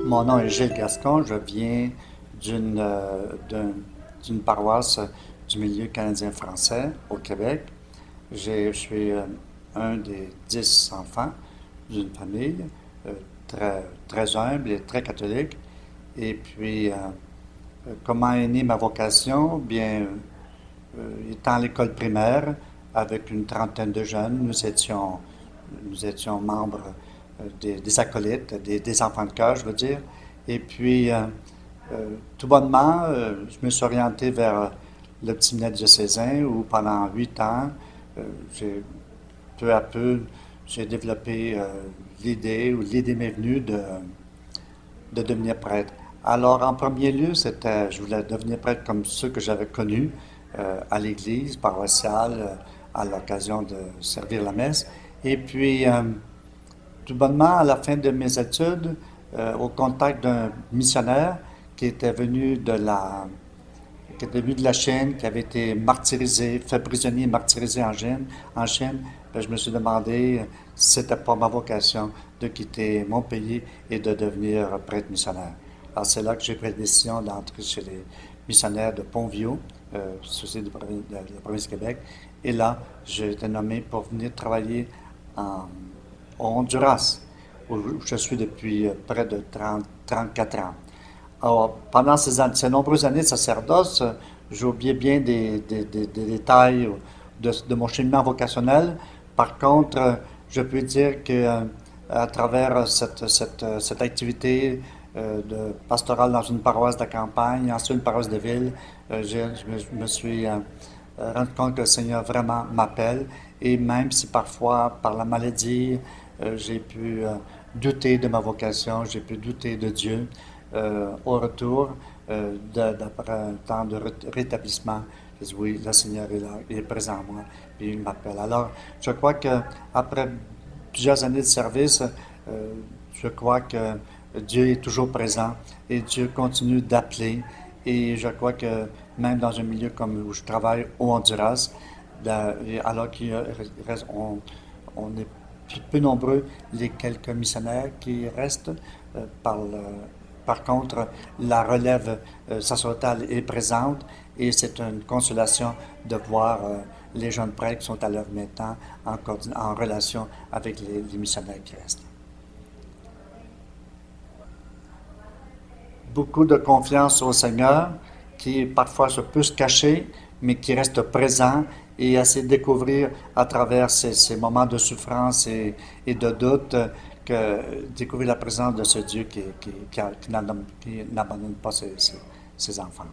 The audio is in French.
Mon nom est Gilles Gascon. Je viens d'une d'une paroisse du milieu canadien-français au Québec. Je suis un des 10 enfants d'une famille euh, très humble et très catholique. Et puis, comment est née ma vocation? Bien, étant à l'école primaire, avec une trentaine de jeunes, nous étions membres des acolytes, des enfants de cœur, je veux dire. Et puis, tout bonnement, je me suis orienté vers le petit séminaire diocésain où pendant 8 ans, euh, j'ai, peu à peu, j'ai développé l'idée, ou l'idée m'est venue de devenir prêtre. Alors, en premier lieu, je voulais devenir prêtre comme ceux que j'avais connus à l'église paroissiale à l'occasion de servir la messe. Et puis, tout bonnement, à la fin de mes études, au contact d'un missionnaire qui était venu de la, qui était venu de la Chine, qui avait été martyrisé, fait prisonnier, martyrisé en Chine, ben, je me suis demandé si c'était pas ma vocation de quitter mon pays et de devenir prêtre missionnaire. Alors c'est là que j'ai pris la décision d'entrer chez les missionnaires de Pontview, Société de la province du Québec. Et là, j'ai été nommé pour venir travailler en, au Honduras, où je suis depuis près de 34 ans. Alors, pendant ces nombreuses années de sacerdoce, j'ai oublié bien des détails de mon cheminement vocationnel. Par contre, je peux dire que à travers cette activité de pastorale dans une paroisse de campagne, ensuite une paroisse de ville, je me suis rendu compte que le Seigneur vraiment m'appelle. Et même si parfois, par la maladie, j'ai pu douter de ma vocation, j'ai pu douter de Dieu, au retour d'après un temps de rétablissement, je dis oui, le Seigneur est là, il est présent en moi, puis il m'appelle. Alors, je crois que après plusieurs années de service, je crois que Dieu est toujours présent et Dieu continue d'appeler. Et je crois que même dans un milieu comme où je travaille au Honduras, alors on est peu nombreux les quelques missionnaires qui restent par par contre, la relève sacerdotale est présente et c'est une consolation de voir les jeunes prêtres qui sont à l'œuvre maintenant en relation avec les missionnaires qui restent. Beaucoup de confiance au Seigneur qui parfois se peut se cacher, mais qui reste présent et essaie de découvrir à travers ces moments de souffrance et de doute que découvrir la présence de ce Dieu qui n'abandonne pas ses enfants.